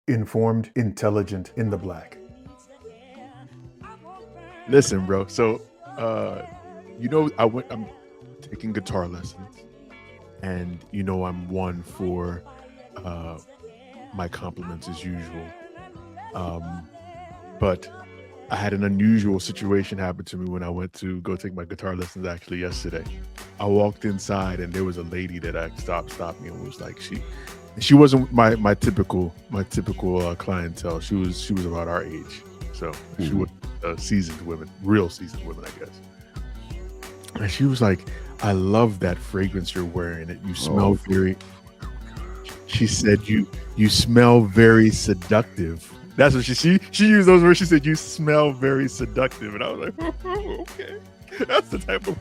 informed, intelligent, in the black. Listen, bro. So, I'm taking guitar lessons, and I'm one for my compliments as usual. But I had an unusual situation happen to me when I went to go take my guitar lessons actually yesterday. I walked inside and there was a lady that stopped me and was like, she wasn't my typical clientele. She was about our age. So she was real seasoned women, I guess. And she was like, I love that fragrance you're wearing. You smell she said, you smell very seductive. That's what she used those words. She said, you smell very seductive. And I was like, oh, okay. That's the type of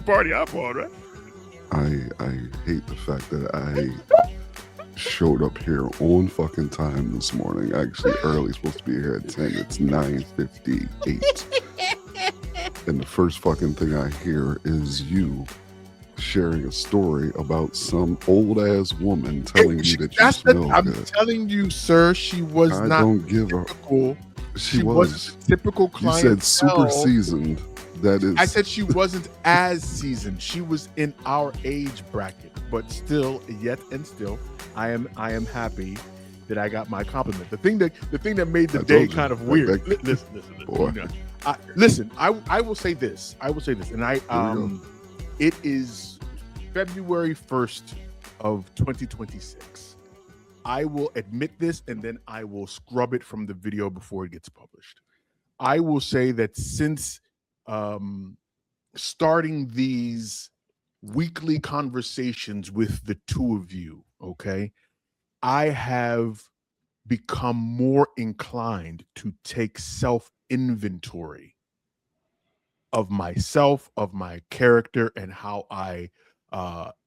party I'm on, right? I hate the fact that I showed up here on fucking time this morning. Actually early, supposed to be here at 10. It's 9:58. And the first fucking thing I hear is you sharing a story about some old ass woman telling you that you smell I'm good. telling you, sir, she was not typical. She wasn't typical clientele. You said super seasoned. That is. I said she wasn't as seasoned. She was in our age bracket, but still, I am happy that I got my compliment. The thing that made the day kind of weird. Listen. I will say this. And it is February 1st of 2026. I will admit this, and then I will scrub it from the video before it gets published. I will say that since starting these weekly conversations with the two of you, okay, I have become more inclined to take self-inventory of myself, of my character, and how I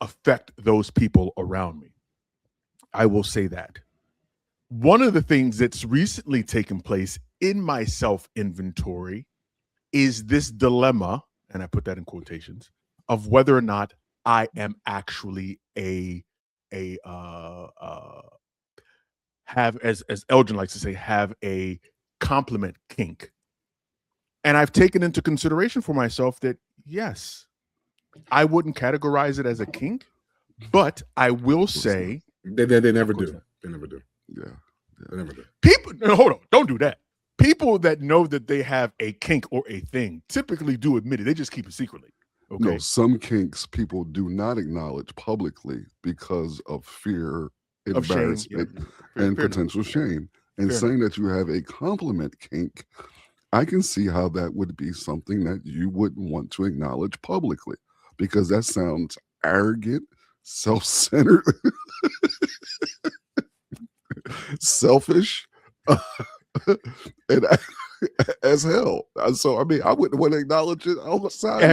affect those people around me. I will say that. One of the things that's recently taken place in my self-inventory is this dilemma, and I put that in quotations, of whether or not I am actually have, as Elgin likes to say, have a compliment kink. And I've taken into consideration for myself that, yes, I wouldn't categorize it as a kink, but I will say... They never do. They never do. Yeah. They never do. People, no, hold on, don't do that. People that know that they have a kink or a thing typically do admit it. They just keep it secretly. Okay. No, some kinks people do not acknowledge publicly because of fear, embarrassment, and potential shame. And saying that you have a compliment kink, I can see how that would be something that you wouldn't want to acknowledge publicly, because that sounds arrogant, self-centered, selfish, and as hell. So I mean, I wouldn't want to acknowledge it on the side.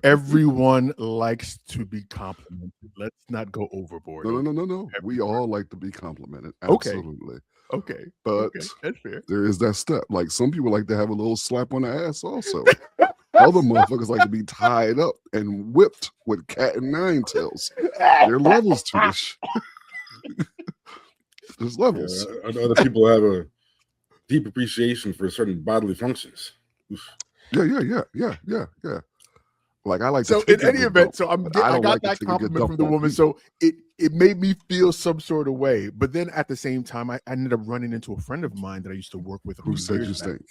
Everyone likes to be complimented. Let's not go overboard. No. We all like to be complimented. Absolutely. Okay. But that's fair. There is that step. Like some people like to have a little slap on the ass also. Other motherfuckers like to be tied up and whipped with cat and nine tails. There are levels to this. There's levels. Other people have a deep appreciation for certain bodily functions. Oof. Yeah. Like I like. So in any event, so I got that compliment from the woman. So it made me feel some sort of way. But then at the same time, I ended up running into a friend of mine that I used to work with. Who said you stink?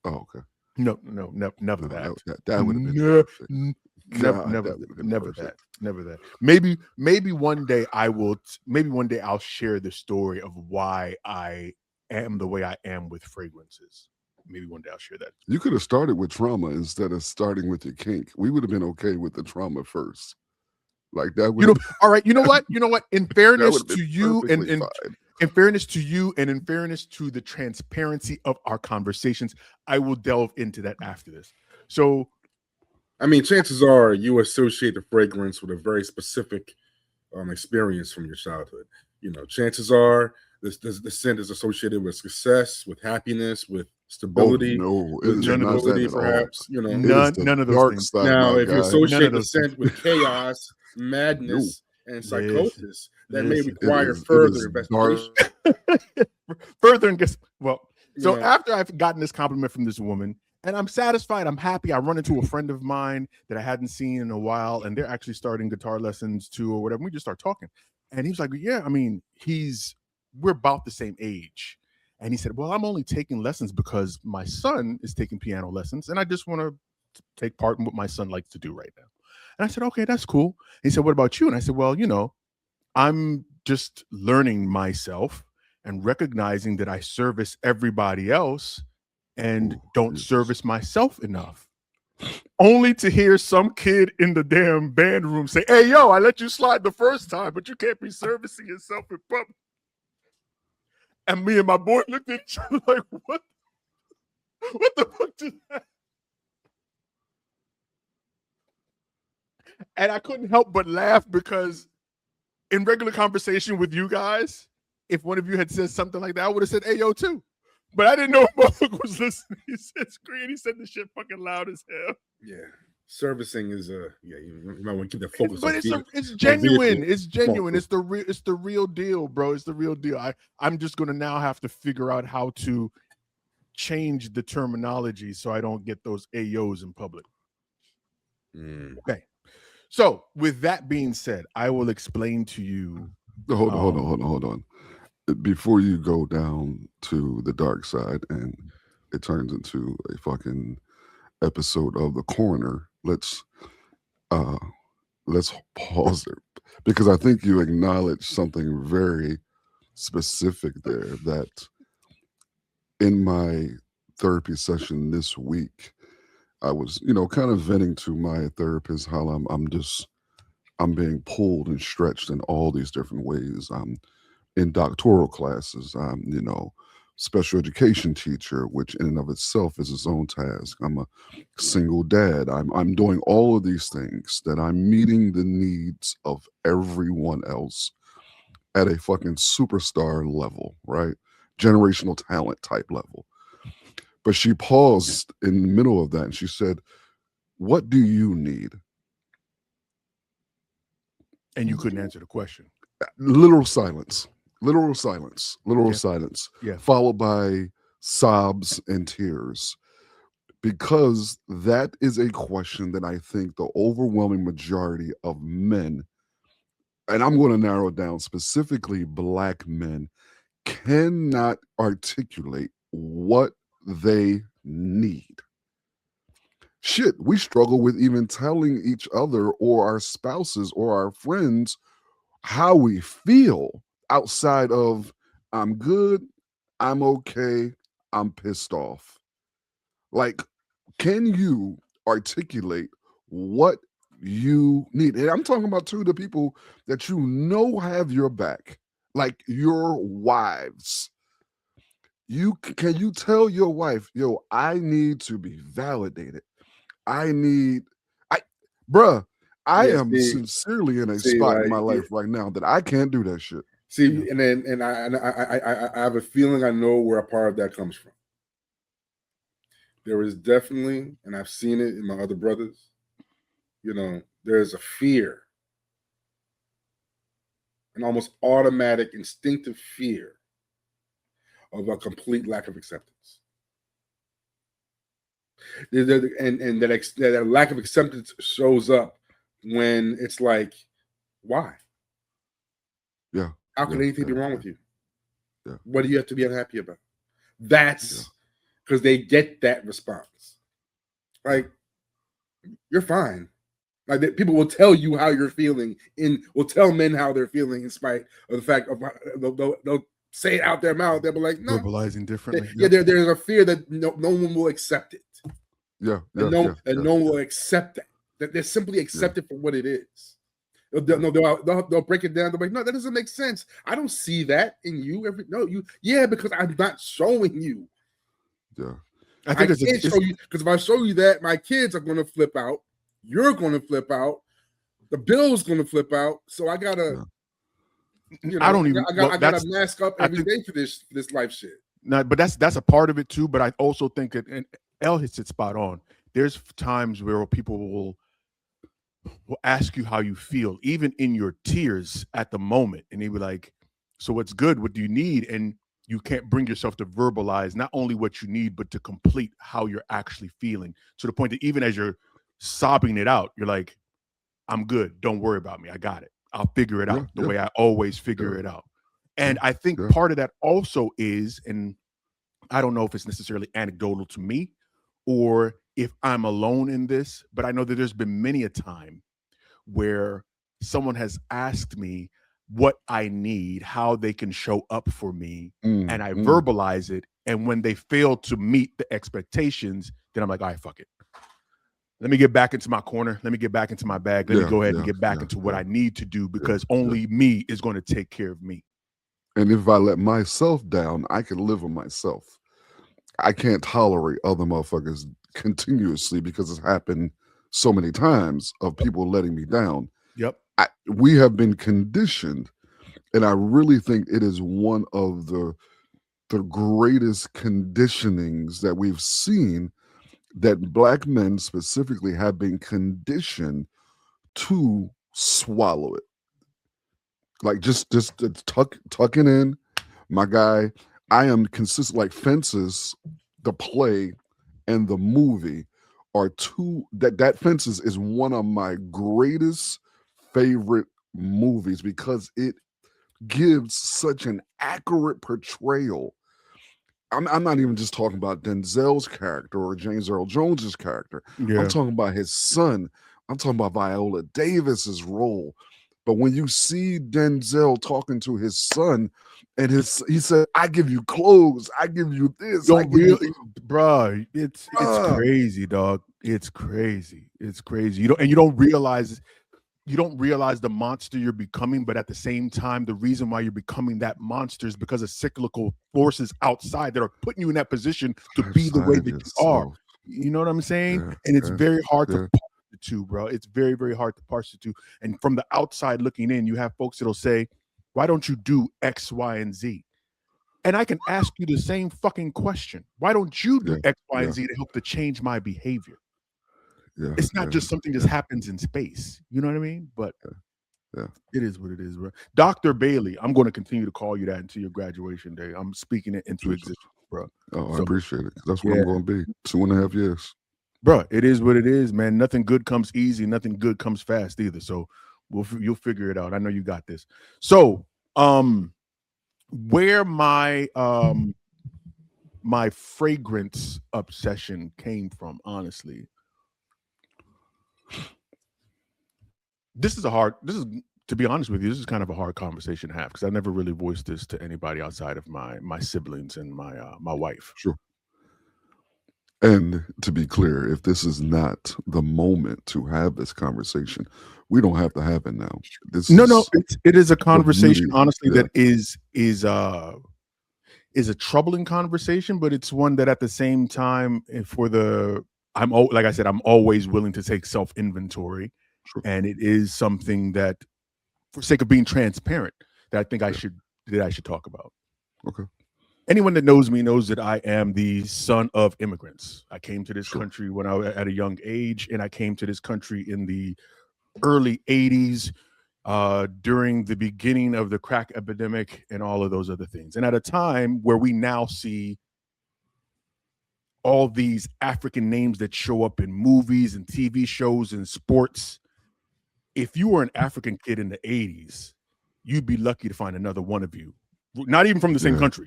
Oh, okay. No, never that. That would have been never that. Maybe one day I will. Maybe one day I'll share the story of why I am the way I am with fragrances. Maybe one day I'll share that. You could have started with trauma instead of starting with your kink. We would have been okay with the trauma first. Like that would. All right. You know what? In fairness to you, and in fairness to you, and in fairness to the transparency of our conversations, I will delve into that after this. So, I mean, chances are you associate the fragrance with a very specific experience from your childhood. You know, chances are the scent is associated with success, with happiness, with stability, with gentility, perhaps. None of those things. Now, if you associate the scent with chaos, madness, and psychosis that may listen. require It further is investigation. Further and guess well. So Yeah. after I've gotten this compliment from this woman, and I'm satisfied, I'm happy. I run into a friend of mine that I hadn't seen in a while, and they're actually starting guitar lessons too, or whatever. We just start talking, and he was like, "Yeah, I mean, we're about the same age." And he said, "Well, I'm only taking lessons because my son is taking piano lessons, and I just want to take part in what my son likes to do right now." And I said, "Okay, that's cool." He said, "What about you?" And I said, "Well, I'm just learning myself and recognizing that I service everybody else and don't service myself enough." Only to hear some kid in the damn band room say, "Hey, yo, I let you slide the first time, but you can't be servicing yourself in public." And me and my boy looked at each other like, what the fuck did that? And I couldn't help but laugh because in regular conversation with you guys, if one of you had said something like that, I would have said, "Hey, yo," too. But I didn't know if motherfucker was listening. He said screen. He said the shit fucking loud as hell. Yeah. Servicing is you might want to keep the focus But on it's genuine. vehicle. It's genuine. It's the real deal, bro. It's the real deal. I'm just gonna now have to figure out how to change the terminology so I don't get those AOs in public. Okay. So with that being said, I will explain to you. Hold on. Before you go down to the dark side and it turns into a fucking episode of The Corner, let's pause it, because I think you acknowledged something very specific there, that in my therapy session this week, I was, kind of venting to my therapist how I'm being pulled and stretched in all these different ways. I'm in doctoral classes. I'm, special education teacher, which in and of itself is its own task. I'm a single dad. I'm doing all of these things that I'm meeting the needs of everyone else at a fucking superstar level, right? Generational talent type level. But she paused in the middle of that and she said, "What do you need?" And you couldn't answer the question. Literal silence. Yeah. Followed by sobs and tears. Because that is a question that I think the overwhelming majority of men, and I'm going to narrow it down, specifically Black men, cannot articulate what they need. Shit, we struggle with even telling each other or our spouses or our friends how we feel outside of "I'm good, I'm okay, I'm pissed off." Like, can you articulate what you need? And I'm talking about the people that have your back, like your wives. Can you tell your wife, "Yo, I need to be validated. I am sincerely in a spot in my life right now that I can't do that shit." See, and I have a feeling I know where a part of that comes from. There is definitely, and I've seen it in my other brothers, there's a fear, an almost automatic, instinctive fear of a complete lack of acceptance. And that lack of acceptance shows up when it's like, why? Yeah. How can anything be wrong with you? Yeah. What do you have to be unhappy about? That's because they get that response. Like, you're fine. Like, people will tell you how you're feeling, will tell men how they're feeling in spite of the fact of they'll say it out their mouth. They'll be like, no. Verbalizing differently. There's a fear that no one will accept it. No one will accept that. That they simply accept it for what it is. They'll break it down. They'll be like, "No, that doesn't make sense. I don't see that in you." Because I'm not showing you. Yeah, I can't show you, because if I show you that, my kids are going to flip out. You're going to flip out. The bill's going to flip out. So I gotta. I gotta mask up every day for this life shit. No, but that's a part of it too. But I also think that, and Elle hits it spot on. There's times where people will will ask you how you feel, even in your tears at the moment. And they be like, so what's good? What do you need? And you can't bring yourself to verbalize not only what you need, but to complete how you're actually feeling, to the point that even as you're sobbing it out, you're like, I'm good. Don't worry about me. I got it. I'll figure it out the way I always figure it out. And I think part of that also is, and I don't know if it's necessarily anecdotal to me or if I'm alone in this, but I know that there's been many a time where someone has asked me what I need, how they can show up for me, and I verbalize it. And when they fail to meet the expectations, then I'm like, all right, fuck it. Let me get back into my corner. Let me get back into my bag. Let me go ahead and get back into what I need to do, because only me is going to take care of me. And if I let myself down, I can live with myself. I can't tolerate other motherfuckers continuously, because it's happened so many times of people letting me down. Yep. We have been conditioned, and I really think it is one of the greatest conditionings that we've seen, that Black men specifically have been conditioned to swallow it. Like just tucking in, my guy. I am consistent. Like Fences, the play and the movie are two. That Fences is one of my greatest favorite movies, because it gives such an accurate portrayal. I'm not even just talking about Denzel's character or James Earl Jones's character. I'm talking about his son. I'm talking about Viola Davis's role. But when you see Denzel talking to his son, and he said, "I give you clothes, I give you this." Bro, it's crazy, dog. It's crazy. It's crazy. You don't realize the monster you're becoming, but at the same time, the reason why you're becoming that monster is because of cyclical forces outside that are putting you in that position to be the way that you are. You know what I'm saying? And it's very hard to parse the two, bro. It's very, very hard to parse the two. And from the outside looking in, you have folks that'll say, why don't you do X, Y, and Z? And I can ask you the same fucking question. Why don't you do X, Y, and Z to help to change my behavior? It's not just something that happens in space. You know what I mean? But it is what it is, bro. Dr. Bailey, I'm going to continue to call you that until your graduation day. I'm speaking it into existence, bro. Oh, I appreciate it. That's what I'm going to be. 2.5 years. Bro, it is what it is, man. Nothing good comes easy. Nothing good comes fast either. So you'll figure it out. I know you got this. So, where my my fragrance obsession came from, honestly, this is to be honest with you, this is kind of a hard conversation to have, because I never really voiced this to anybody outside of my siblings and my wife. Sure. And to be clear, if this is not the moment to have this conversation, we don't have to have it now. It is a conversation, honestly, that is a troubling conversation, but it's one that at the same time, like I said, I'm always willing to take self-inventory. Sure. And it is something that, for sake of being transparent, that I think I should talk about. Okay. Anyone that knows me knows that I am the son of immigrants. I came to this country when I was at a young age, and I came to this country in the early 80s, during the beginning of the crack epidemic and all of those other things. And at a time where we now see all these African names that show up in movies and TV shows and sports. If you were an African kid in the 80s, you'd be lucky to find another one of you, not even from the same country,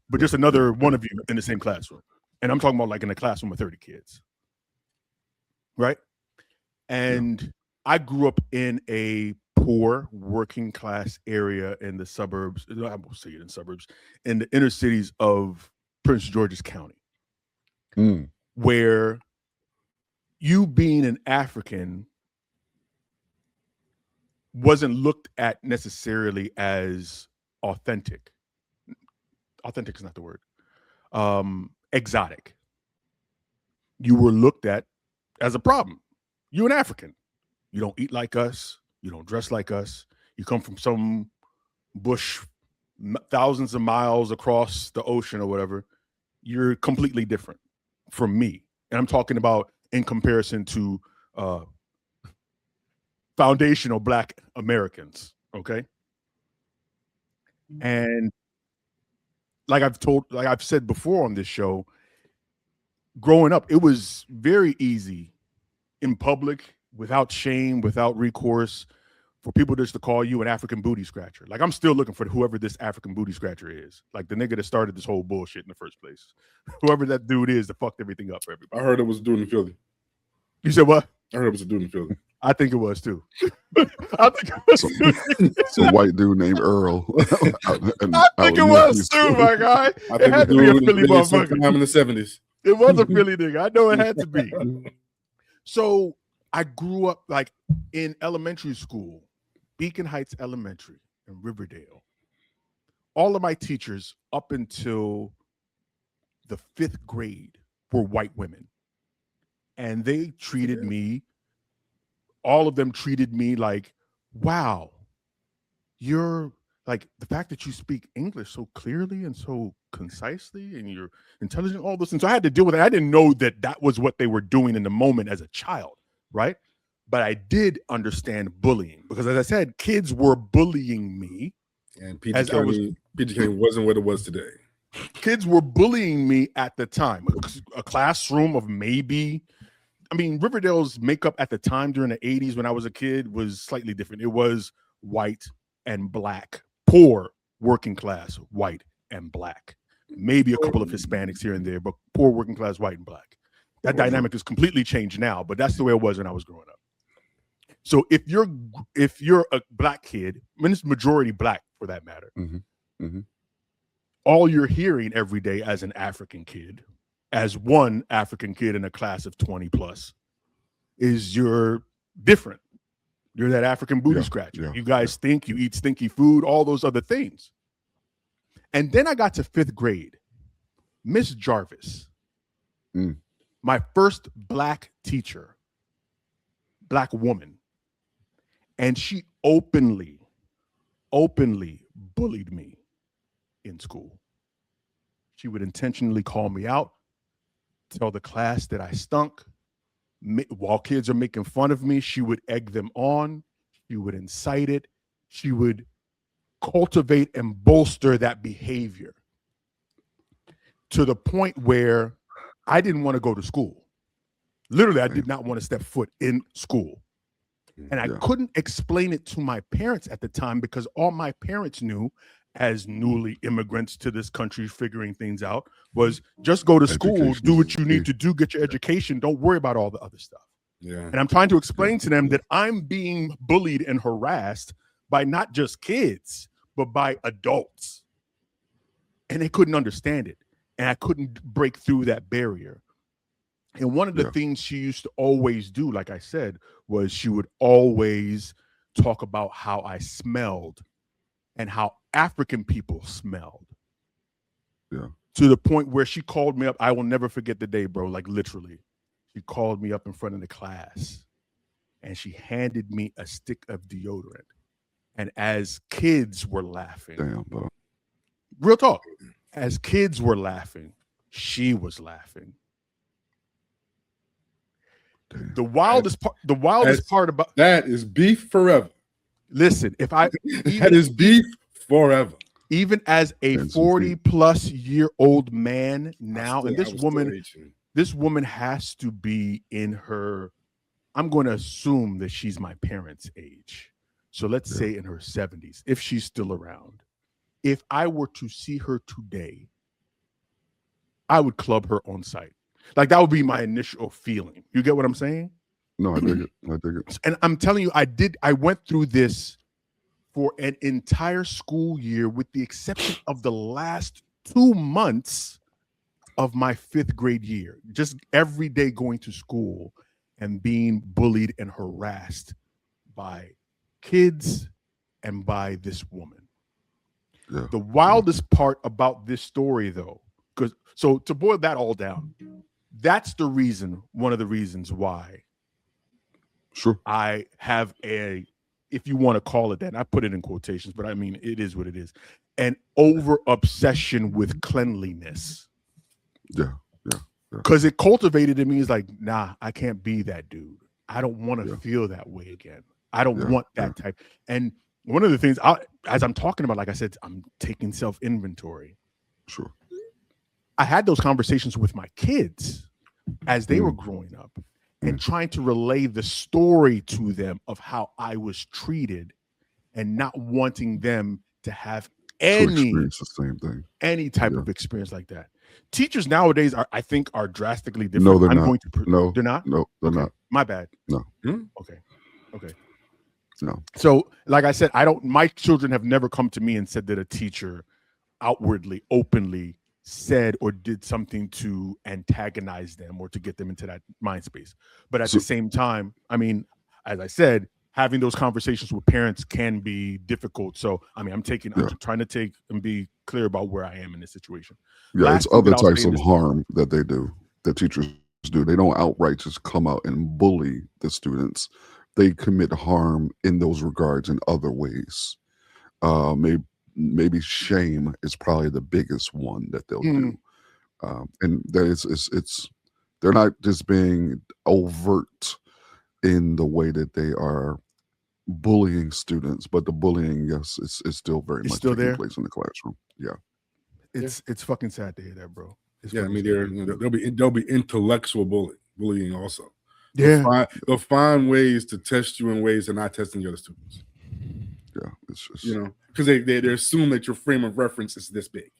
but just another one of you in the same classroom. And I'm talking about like in a classroom of 30 kids, right? And I grew up in a poor working class area in the suburbs. I won't say it in suburbs, in the inner cities of Prince George's County, where you being an African wasn't looked at necessarily as authentic. Authentic is not the word. Exotic. You were looked at as a problem. You're an African. You don't eat like us. You don't dress like us. You come from some bush thousands of miles across the ocean or whatever. You're completely different from me. And I'm talking about in comparison to foundational Black Americans. Okay. And like I've said before on this show, growing up, it was very easy in public, without shame, without recourse, for people just to call you an African booty scratcher. Like, I'm still looking for whoever this African booty scratcher is. Like, the nigga that started this whole bullshit in the first place. Whoever that dude is that fucked everything up for everybody. I heard it was a dude in Philly. You said what? I heard it was a dude in Philly. I think it was too. I think it was too. It's a white dude named Earl. I think it was too, my guy. It had to be a Philly motherfucker. Sometime in the 70s. It was a Philly nigga. I know it had to be. So I grew up like in elementary school, Beacon Heights Elementary in Riverdale. All of my teachers up until the 5th grade were white women. And they treated me, all of them treated me like, wow, you're like, the fact that you speak English so clearly and so concisely and you're intelligent, all those things. So I had to deal with it. I didn't know that that was what they were doing in the moment as a child, right? But I did understand bullying because, as I said, kids were bullying me. And PG County wasn't what it was today. Kids were bullying me at the time. A classroom of maybe, I mean, Riverdale's makeup at the time during the 80s when I was a kid was slightly different. It was white and Black, poor working class, white and Black. Maybe a couple of Hispanics here and there, but poor working class, white and Black. That dynamic has completely changed now, but that's the way it was when I was growing up. So if you're a Black kid, I mean, it's majority Black for that matter, all you're hearing every day as an African kid, as one African kid in a class of 20 plus, is you're different. You're that African booty scratcher. You guys stink, you eat stinky food, all those other things. And then I got to 5th grade. Miss Jarvis, my first Black teacher, Black woman, and she openly bullied me in school. She would intentionally call me out, tell the class that I stunk. While kids are making fun of me, she would egg them on. She would incite it. She would cultivate and bolster that behavior to the point where I didn't want to go to school. Literally, I did not want to step foot in school. And I couldn't explain it to my parents at the time because all my parents knew as newly immigrants to this country figuring things out was just go to school, do what you need to do, get your education. Don't worry about all the other stuff. And I'm trying to explain to them that I'm being bullied and harassed by not just kids, but by adults. And they couldn't understand it. And I couldn't break through that barrier. And one of the things she used to always do, like I said, was she would always talk about how I smelled and how African people smelled. To the point where she called me up. I will never forget the day, bro. Like literally, she called me up in front of the class and she handed me a stick of deodorant. And as kids were laughing, damn, bro. Real talk, as kids were laughing, she was laughing. Damn. The wildest part about that is beef forever. Listen, that is beef forever. Even as a 40-plus-year-old man now, and this woman has to be in her, I'm going to assume that she's my parents' age. So let's say in her 70s, if she's still around. If I were to see her today, I would club her on sight. Like that would be my initial feeling. You get what I'm saying? No, I dig it. And I'm telling you, I went through this for an entire school year with the exception of the last 2 months of my 5th grade year. Just every day going to school and being bullied and harassed by kids and by this woman. The wildest part about this story, though, so to boil that all down, that's the reason, one of the reasons why I have a, if you want to call it that, and I put it in quotations, but I mean, it is what it is, an over obsession with cleanliness. Because it cultivated in me is like, nah, I can't be that dude. I don't want to feel that way again. I don't want that type. And one of the things, as I'm talking about, like I said, I'm taking self-inventory. Sure. I had those conversations with my kids as they were growing up and trying to relay the story to them of how I was treated and not wanting them to have experience the same thing, any type of experience like that. Teachers nowadays I think are drastically different. No, they're not. They're not. No, they're not. My bad. No. Okay. No. So, like I said, my children have never come to me and said that a teacher outwardly, openly said or did something to antagonize them or to get them into that mind space. But at the same time, I mean, as I said, having those conversations with parents can be difficult. So, I mean, I'm trying to take and be clear about where I am in this situation. Yeah, it's other types of harm that they do, that teachers do. They don't outright just come out and bully the students. They commit harm in those regards in other ways. Maybe shame is probably the biggest one that they'll do. And that they're not just being overt in the way that they are bullying students, but the bullying, yes, it's still very much taking place in the classroom. Yeah. It's fucking sad to hear that, bro. I mean, there'll be intellectual bullying also. Yeah, they'll find ways to test you in ways they're not testing the other students. Yeah, it's just because they assume that your frame of reference is this big.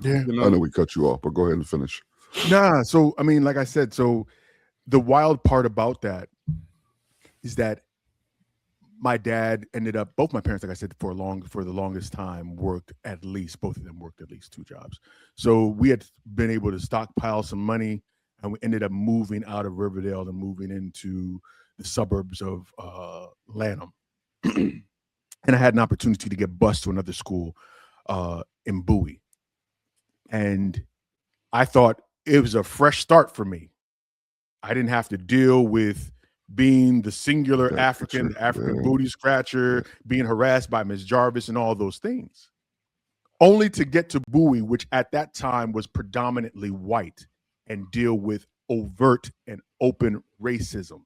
Yeah. I know we cut you off, but go ahead and finish. Nah, so I mean, like I said, so the wild part about that is that my dad ended up, both my parents, like I said, for the longest time, both of them worked at least 2 jobs. So we had been able to stockpile some money, and we ended up moving out of Riverdale and moving into the suburbs of Lanham. And I had an opportunity to get bused to another school in Bowie. And I thought it was a fresh start for me. I didn't have to deal with being the singular African booty scratcher, being harassed by Ms. Jarvis and all those things. Only to get to Bowie, which at that time was predominantly white, and deal with overt and open racism,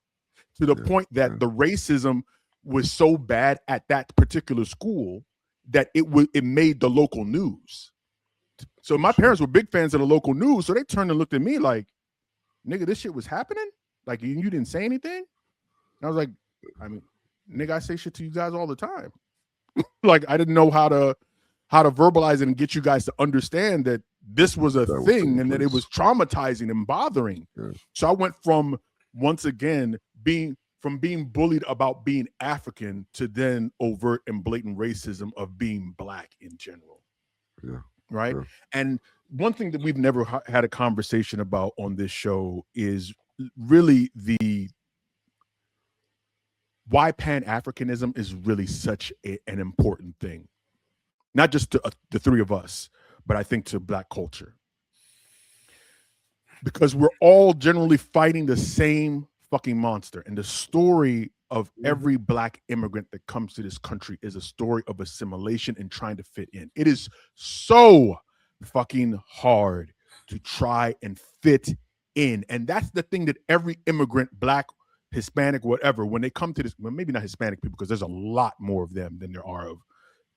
to the point that the racism was so bad at that particular school that it made the local news. So my parents were big fans of the local news, so they turned and looked at me like, nigga, this shit was happening? Like, you didn't say anything? And I was like, I mean, nigga, I say shit to you guys all the time. Like, I didn't know how to verbalize it and get you guys to understand that this was a thing and that it was traumatizing and bothering. Yeah. So I went from, once again, being bullied about being African to then overt and blatant racism of being Black in general. Yeah. Right. Yeah. And one thing that we've never had a conversation about on this show is really why Pan-Africanism is really such an important thing. Not just to the 3 of us, but I think to Black culture. Because we're all generally fighting the same fucking monster. And the story of every Black immigrant that comes to this country is a story of assimilation and trying to fit in. It is so fucking hard to try and fit in. And that's the thing that every immigrant, Black, Hispanic, whatever, when they come to this, well, maybe not Hispanic people, because there's a lot more of them than there are of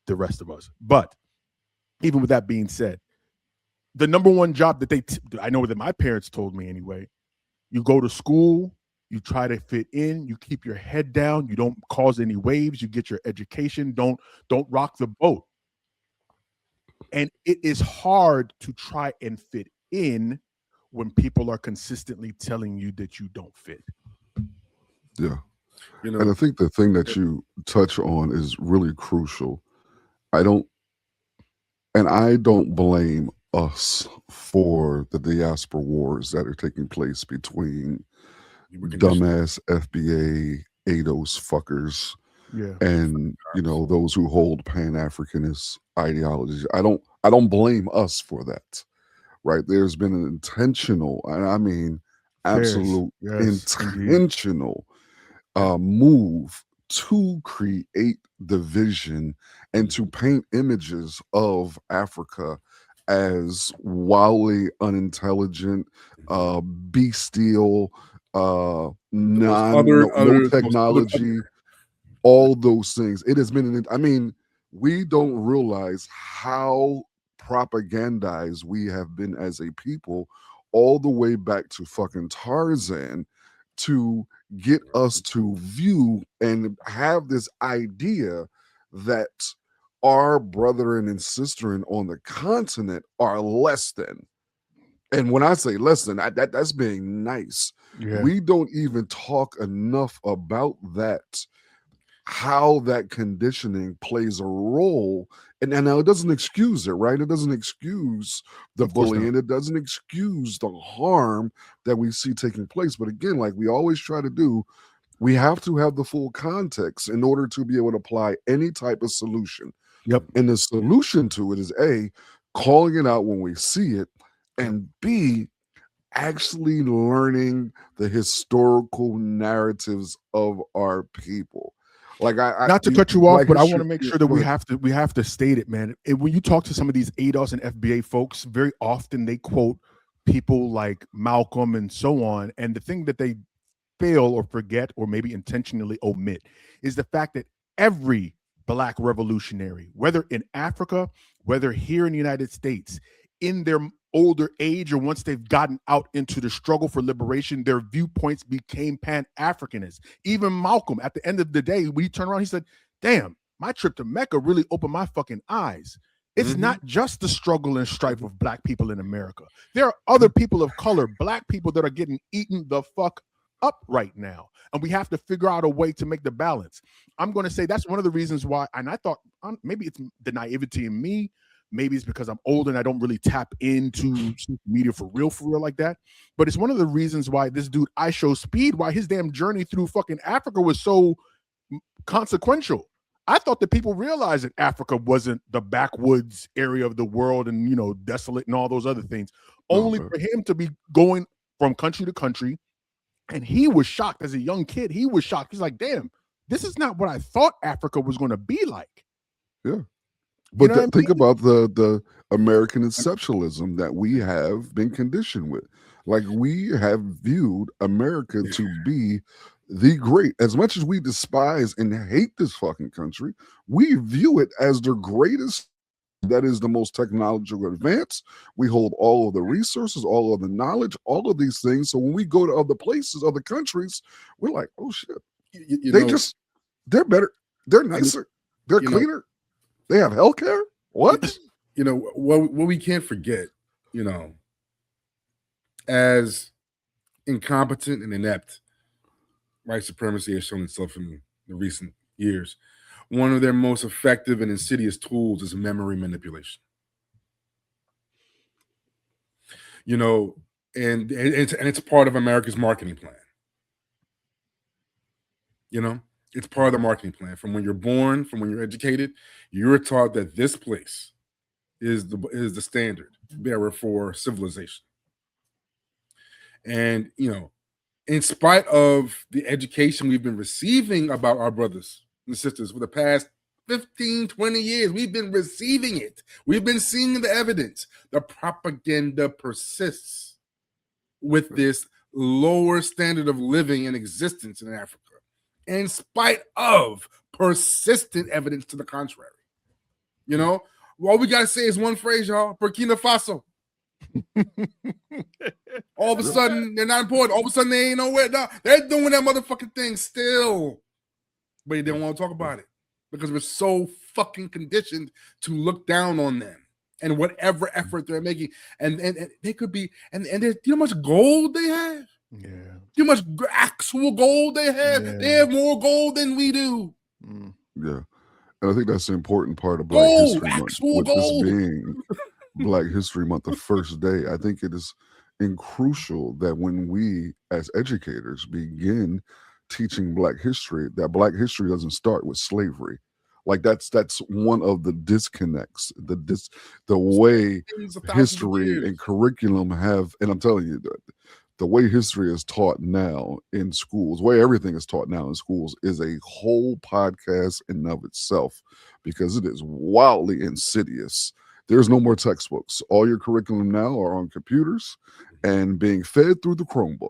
the rest of us. But even with that being said, the number one job that I know that my parents told me anyway, you go to school, you try to fit in, you keep your head down, you don't cause any waves, you get your education, don't rock the boat. And it is hard to try and fit in when people are consistently telling you that you don't fit. Yeah. And I think the thing that you touch on is really crucial. I don't blame us for the diaspora wars that are taking place between dumbass FBA, ADOS fuckers, and those who hold Pan-Africanist ideologies. I don't blame us for that, right? There's been an intentional, and I mean absolute intentional move to create division and to paint images of Africa as wildly unintelligent, bestial, no technology. all those things. It has been, I mean, we don't realize how propagandized we have been as a people all the way back to fucking Tarzan to get us to view and have this idea that our brethren and sister on the continent are less than. And when I say less than, that's being nice. Yeah. We don't even talk enough about that, how that conditioning plays a role. And now it doesn't excuse it, right? It doesn't excuse the Of course not. bullying. It doesn't excuse the harm that we see taking place. But again, like we always try to do, we have to have the full context in order to be able to apply any type of solution. Yep. And the solution to it is A, calling it out when we see it, and B, actually learning the historical narratives of our people. Like Not to cut you off, Black but I history- want to make sure that we have to state it, man. When you talk to some of these ADOS and FBA folks, very often they quote people like Malcolm and so on. And the thing that they fail or forget or maybe intentionally omit is the fact that every Black revolutionary, whether in Africa, whether here in the United States, in their older age or once they've gotten out into the struggle for liberation, their viewpoints became Pan-Africanist. Even Malcolm, at the end of the day, when he turned around, he said, damn, my trip to Mecca really opened my fucking eyes. It's not just the struggle and strife of Black people in America. There are other people of color, Black people, that are getting eaten the fuck up right now. And we have to figure out a way to make the balance. I'm going to say that's one of the reasons why, and I thought maybe it's the naivety in me, maybe it's because I'm old and I don't really tap into social media for real like that. But it's one of the reasons why this dude, I Show Speed, why his damn journey through fucking Africa was so consequential. I thought that people realized that Africa wasn't the backwoods area of the world and, you know, desolate and all those other things. Only for him to be going from country to country. And he was shocked as a young kid. He was shocked. He's like, damn, this is not what I thought Africa was going to be like. Yeah. But You know think about the American exceptionalism that we have been conditioned with. Like, we have viewed America to be the great. As much as we despise and hate this fucking country, we view it as the greatest. That is the most technological advance. We hold all of the resources, all of the knowledge, all of these things. So when we go to other places, other countries, we're like, oh shit. They're better. They're nicer. They're cleaner. They have healthcare. What? You know, what we can't forget, you know, as incompetent and inept white supremacy has shown itself in the recent years, one of their most effective and insidious tools is memory manipulation. You know, and it's part of America's marketing plan. You know, it's part of the marketing plan. From when you're born, from when you're educated, you're taught that this place is the standard bearer for civilization. And, you know, in spite of the education we've been receiving about our brothers and sisters for the past 15, 20 years, we've been receiving it. We've been seeing the evidence. The propaganda persists with this lower standard of living and existence in Africa, in spite of persistent evidence to the contrary. You know, all we got to say is one phrase, y'all: Burkina Faso. All of a sudden, they're not important. All of a sudden, they ain't nowhere. No, they're doing that motherfucking thing still. But they don't want to talk about it because we're so fucking conditioned to look down on them and whatever effort they're making. And they could be, and there's, you know how much gold they have? Yeah. You know how much actual gold they have? Yeah. They have more gold than we do. Yeah. And I think that's the important part of Black Gold, History Month. actual With this gold. being Black History Month, the first day, I think it is crucial that when we as educators begin teaching Black history, that Black history doesn't start with slavery. Like that's one of the disconnects, the way history and curriculum have, and I'm telling you, the way history is taught now in schools, the way everything is taught now in schools is a whole podcast in and of itself, because it is wildly insidious. There's no more textbooks. All your curriculum now are on computers and being fed through the Chromebook.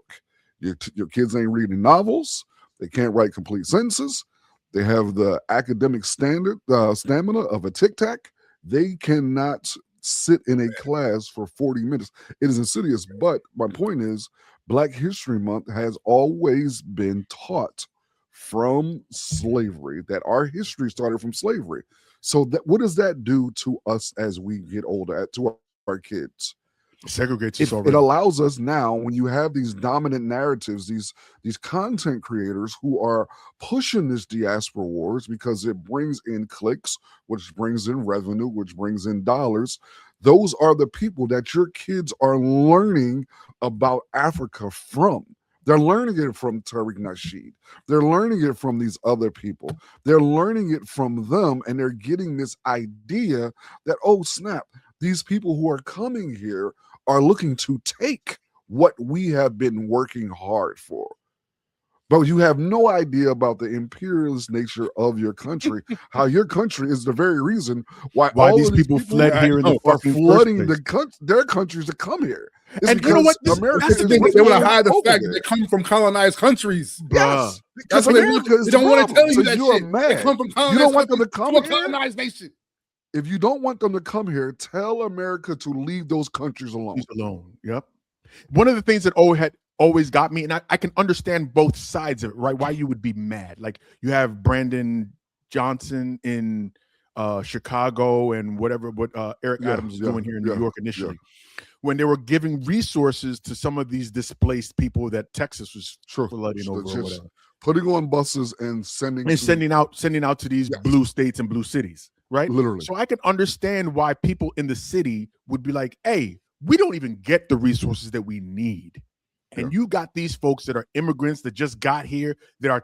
Your kids ain't reading novels. They can't write complete sentences. They have the academic stamina of a Tic Tac. They cannot sit in a class for 40 minutes. It is insidious, but my point is Black History Month has always been taught from slavery, that our history started from slavery. So what does that do to us as we get older, to our kids? Segregates us It already. allows us now, when you have these dominant narratives, these content creators who are pushing this diaspora wars because it brings in clicks, which brings in revenue, which brings in dollars. Those are the people that your kids are learning about Africa from. They're learning it from Tariq Nasheed. They're learning it from these other people. They're learning it from them, and they're getting this idea that, oh, snap, these people who are coming here are looking to take what we have been working hard for. But you have no idea about the imperialist nature of your country, how your country is the very reason why all these of these people fled here in the are fucking flooding first place. their countries to come here. It's And you know what? America That's the is thing. They ripping want to them hide the over fact there. that they come from colonized countries. Yes, because That's what America is they don't want to tell you so that you are shit. mad. They come from colonized You don't want them to countries come to a here? colonized nation. If you don't want them to come here, tell America to leave those countries alone. Yep. One of the things that always got me, and I can understand both sides of it, right? Why you would be mad. Like you have Brandon Johnson in Chicago and what Eric Adams is doing here in New York initially. When they were giving resources to some of these displaced people that Texas was flooding over or whatever. Putting on buses and sending out to these blue states and blue cities, right? Literally. So I can understand why people in the city would be like, hey, we don't even get the resources that we need. And you got these folks that are immigrants that just got here that are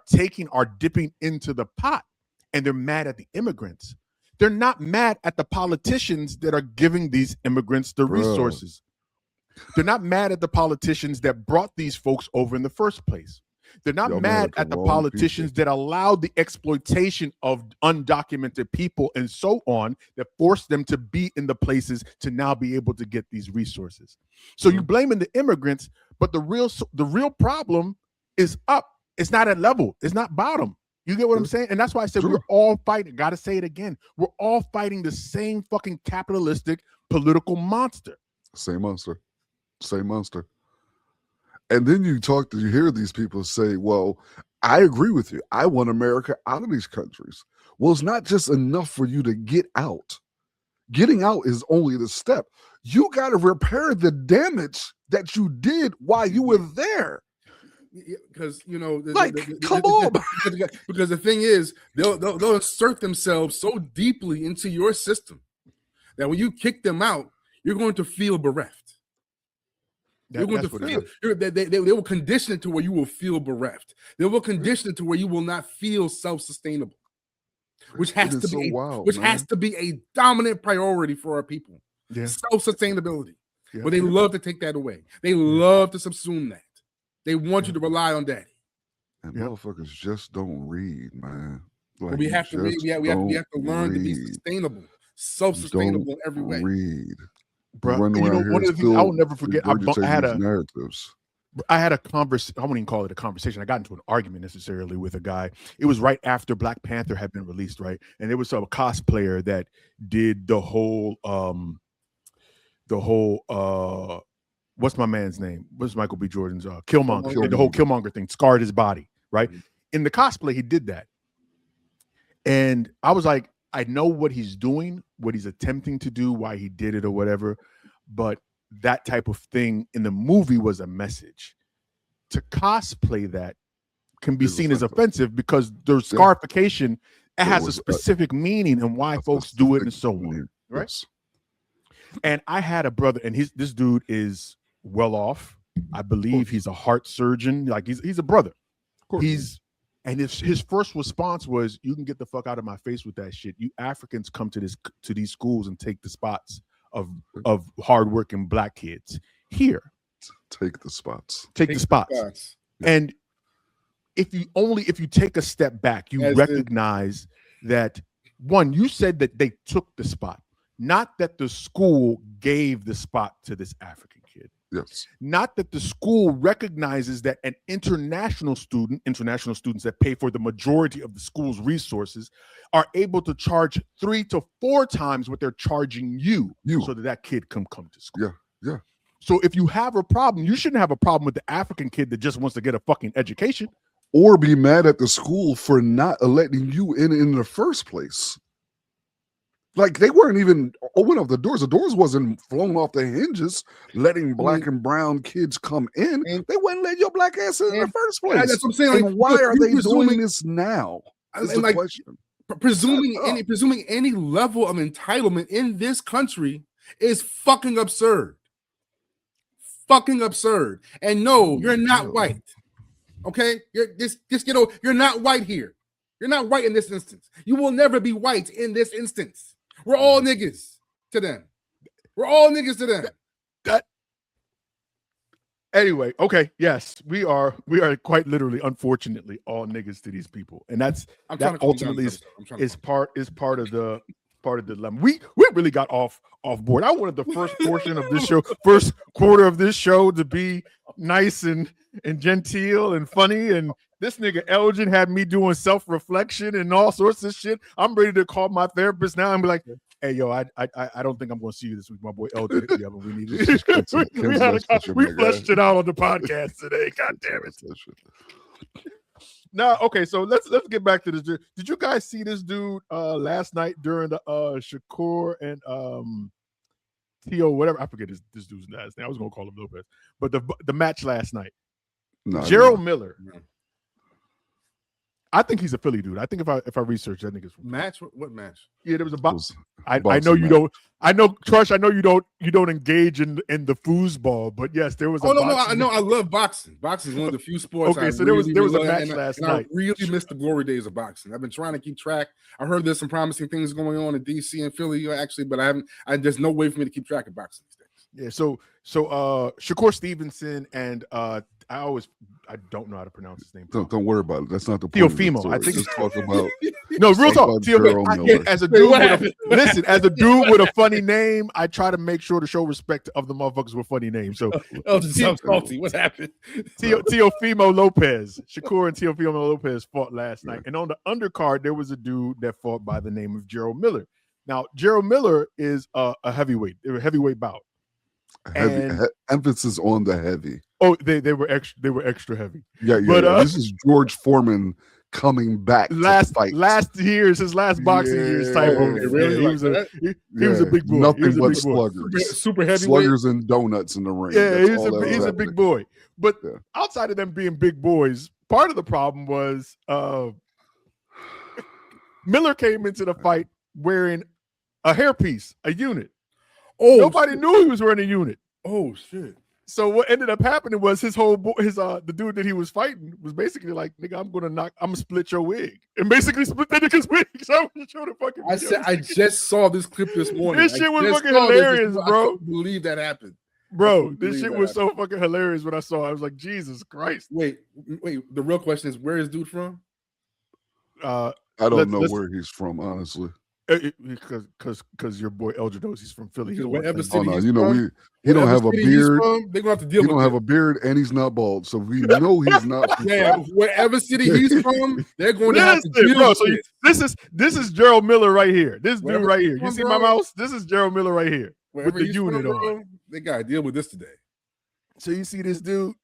dipping into the pot, and they're mad at the immigrants. They're not mad at the politicians that are giving these immigrants the resources. They're not mad at the politicians that brought these folks over in the first place. They're not mad at the politicians that allowed the exploitation of undocumented people and so on, that forced them to be in the places to now be able to get these resources. So you're blaming the immigrants, but the real problem is up. It's not at level. It's not bottom. You get what I'm saying? And that's why I said we're all fighting. Got to say it again. We're all fighting the same fucking capitalistic political monster. Same monster. And then you hear these people say, well, I agree with you. I want America out of these countries. Well, it's not just enough for you to get out. Getting out is only the step. You got to repair the damage that you did while you were there. Because come on. Because the thing is, they'll insert themselves so deeply into your system that when you kick them out, you're going to feel bereft. You're going to feel. They will condition it to where you will feel bereft. They will condition it to where you will not feel self-sustainable, which has to be a dominant priority for our people. Yeah. Self-sustainability. But they love to take that away. They love to subsume that. They want you to rely on daddy. And motherfuckers just don't read, man. Like, we have to read. We have to learn to be sustainable, self-sustainable in every way. Read. Bro, one of the things I will never forget, I had a conversation. I wouldn't even call it a conversation. I got into an argument necessarily with a guy. It was right after Black Panther had been released, right? And there was a cosplayer that did the whole what's my man's name? What's Michael B. Jordan's Killmonger? Did the whole Killmonger thing, scarred his body, right? Mm-hmm. In the cosplay, he did that. And I was like, I know what he's doing, what he's attempting to do, why he did it or whatever, but that type of thing in the movie was a message. To cosplay that can be seen as offensive because the scarification, it has a specific meaning and why folks do it and so on, right? Yes. And I had a brother, and this dude is well off. I believe he's a heart surgeon. Like he's a brother. Of course. And his first response was, "You can get the fuck out of my face with that shit. You Africans come to these schools and take the spots of hardworking Black kids here. Take the spots. Take the spots. And if you take a step back, you recognize that one, you said that they took the spot, not that the school gave the spot to this African kid. Yes. Not that the school recognizes that an international students that pay for the majority of the school's resources are able to charge 3 to 4 times what they're charging you. So that kid can come to school. Yeah. So if you have a problem, you shouldn't have a problem with the African kid that just wants to get a fucking education. Or be mad at the school for not letting you in the first place. Like, they weren't even opening up the doors. The doors wasn't flown off the hinges, letting black and brown kids come in. They wouldn't let your black ass in the first place. That's what I'm saying. And why are they doing this now? Is the question. Presuming any level of entitlement in this country is fucking absurd. Fucking absurd. And no, you're not white. Okay? You're not white here. You're not white in this instance. You will never be white in this instance. We're all niggas to them. We're all niggas to them. Anyway, okay, yes, we are quite literally, unfortunately, all niggas to these people, and that ultimately is part of the dilemma. We really got off board. I wanted the first portion of this show, first quarter of this show, to be nice and genteel and funny, and this nigga Elgin had me doing self-reflection and all sorts of shit. I'm ready to call my therapist now and be like, hey, yo, I don't think I'm going to see you this week, my boy Elgin. Yeah, but we need to. We fleshed it out on the podcast today. God damn it. Now, okay, so let's get back to this. Did you guys see this dude last night during the Shakur and T.O. whatever? I forget this dude's last name. I was going to call him Lopez. But the match last night. No, Gerald Miller. No. I think he's a Philly dude. I think if I research that nigga's from match. What match? Yeah, there was a box. I know you don't. I know, Crush. I know you don't engage in the foosball, but yes, there was. No, I know. I love boxing. Boxing is one of the few sports. Okay, so there was a match last night. I really missed the glory days of boxing. I've been trying to keep track. I heard there's some promising things going on in DC and Philly actually, but I haven't. There's no way for me to keep track of boxing these days. Yeah. So Shakur Stevenson and I don't know how to pronounce his name. Don't worry about it. That's not the point. Teofimo. I think just talk about. No, real talk. As a dude with a funny name, I try to make sure to show respect of the motherfuckers with funny names. So, sounds salty. What happened? Teofimo Lopez, Shakur and Teofimo Lopez fought last night, and on the undercard there was a dude that fought by the name of Gerald Miller. Now, Gerald Miller is a heavyweight. They were a heavyweight bout. Emphasis on the heavy. Oh, they were extra heavy. Yeah. But this is George Foreman coming back. Last year's his last boxing year's type. Really? He was a big boy. Nothing but sluggers. Super heavy. Sluggers and donuts in the ring. Yeah, he's a big boy. But outside of them being big boys, part of the problem was Miller came into the fight wearing a hairpiece, a unit. Oh, nobody knew he was wearing a unit. Oh shit! So what ended up happening was the dude that he was fighting was basically like, nigga, I'm gonna split your wig, and basically split that nigga's wig. So I'm gonna show the fucking. I just saw this clip this morning. This shit was fucking hilarious, bro. I couldn't believe that happened, bro. This shit was so fucking hilarious when I saw it. I was like, Jesus Christ. Wait. The real question is, where is dude from? I don't know where he's from, honestly. Because your boy Elgin knows he's from Philly. He don't have a beard. They're gonna have to deal with it. He don't have a beard, and he's not bald, so we know he's not. Wherever city he's from, they're going to have to deal with it. This is Gerald Miller right here. This dude right here. You see my mouse? This is Gerald Miller right here with the unit on. They gotta deal with this today. So you see this dude?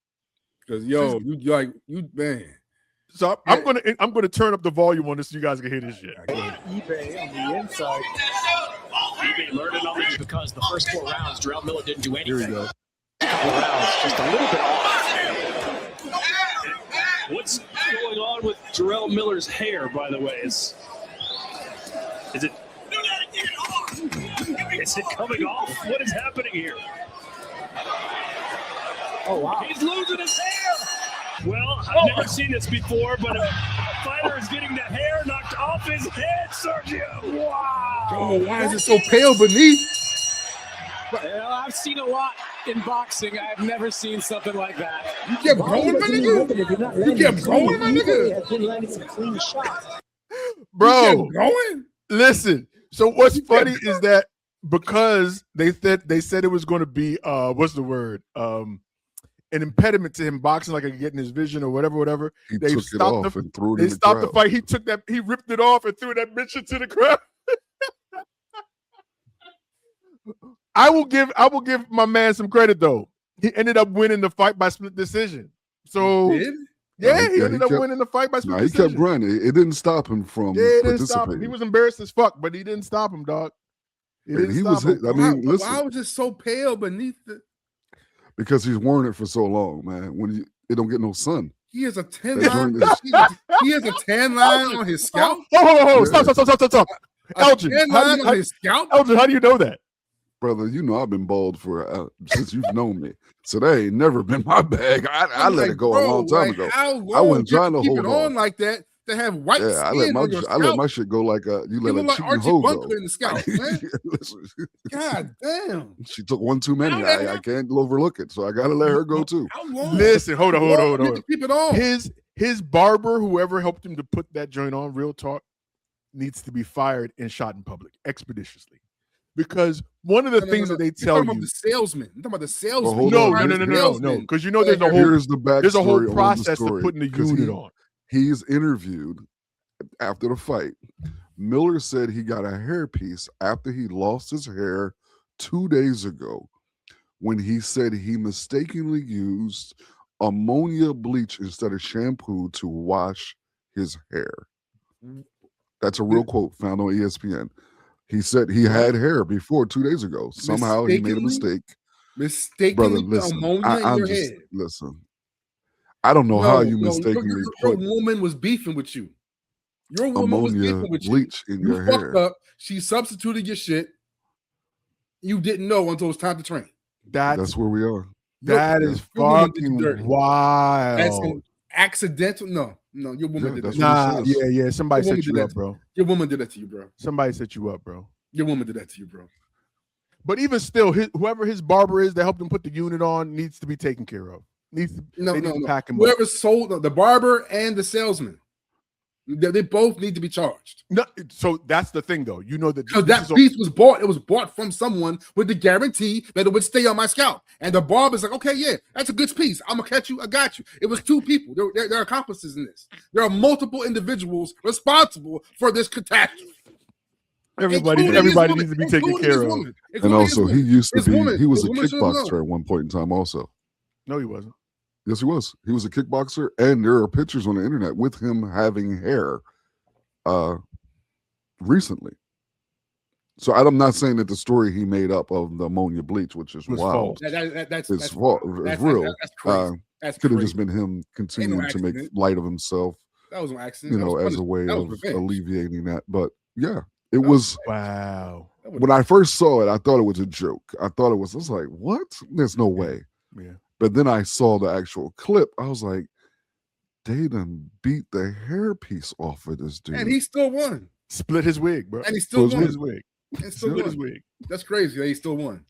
Because you man. So I'm gonna turn up the volume on this so you guys can hear this shit. eBay on the inside. eBay learning on it because the first 4 rounds, Gerald Miller didn't do anything. Here we go. Couple rounds, just a little bit off. What's going on with Gerald Miller's hair, by the way? Is it coming off? What is happening here? Oh wow! He's losing his hair. Well, I've never seen this before, but a fighter is getting the hair knocked off his head, Sergio. Wow. Oh, why is it so pale beneath? Well, I've seen a lot in boxing. I've never seen something like that. You kept going, my nigga? You kept going, my nigga? Bro, listen. So what's funny is that because they said it was going to be what's the word? An impediment to him boxing, like getting his vision or whatever. He They took it off and threw it in the stopped crowd. the fight. He ripped it off and threw that bitch into the crowd. I will give my man some credit though. He ended up winning the fight by split decision. So He did? yeah, he ended up winning the fight by split decision. He kept grinding. It didn't stop him from it didn't stop him. participating. He was embarrassed as fuck, but he didn't stop him, dog. He was hit. I mean, listen. Why was it so pale beneath the? Because he's worn it for so long, man. When it don't get no sun. He has a tan That line. joint He has a tan line on his scalp. Oh, stop. Elgin, Tan line on his scalp. Elgin, how do you know that? Brother, you know I've been bald for since you've known me. So that ain't never been my bag. I let it go a long time ago. How long I wasn't trying to keep hold it on like that to have white skin I let my shit go like you let look a like chicken Archie hoe Bunker go. in the scalp, man. Listen, God damn. she took one too many. I can't overlook it, so I gotta let her go too. How long? Listen, hold on. Keep it on. His barber, whoever helped him to put that joint on, real talk, needs to be fired and shot in public expeditiously. Because one of the things that they tell you, the salesman. I'm talking about the salesman. No. Because you know there's a whole process to putting the unit on. He's interviewed after the fight. Miller said he got a hairpiece after he lost his hair 2 days ago, when he said he mistakenly used ammonia bleach instead of shampoo to wash his hair. That's a real quote found on ESPN. He said he had hair before 2 days ago. Somehow he made a mistake. Mistakenly, brother, listen. ammonia in your head. Listen. I don't know how you mistakenly your woman was beefing with you. Your woman was ammonia beefing with bleach you. in You your fucked hair. up. She substituted your shit. You didn't know until it was time to train. That's where we are. That is fucking wild. That's an accidental. No, your woman did that. Nah, yeah. Somebody set you up, bro. Your woman did that to you, bro. Somebody set you up, bro. Your woman did that to you, bro. But even still, whoever his barber is that helped him put the unit on needs to be taken care of. No. Pack him Whoever up. sold the barber and the salesman, they both need to be charged. No, so that's the thing, though. You know that piece was bought. It was bought from someone with the guarantee that it would stay on my scalp. And the barber's like, okay, yeah, that's a good piece. I'm gonna catch you. I got you. It was two people. They're accomplices in this. There are multiple individuals responsible for this catastrophe. Everybody needs to be taken care of. And also, he used to be. He was a kickboxer at one point in time. Also, no, he wasn't. Yes, he was. He was a kickboxer, and there are pictures on the internet with him having hair recently. So I'm not saying that the story he made up of the ammonia bleach, which is wild, that's real. That's crazy. Could have just been him continuing to make light of himself. That was an accident. As a way of alleviating that. But yeah, it was wow. When I first saw it, I thought it was a joke. I was like, what? There's no way. Yeah. But then I saw the actual clip. I was like, they done beat the hairpiece off of this dude. And he still won. Split his wig, bro. And he still won his wig. And still won. That's crazy that he still won.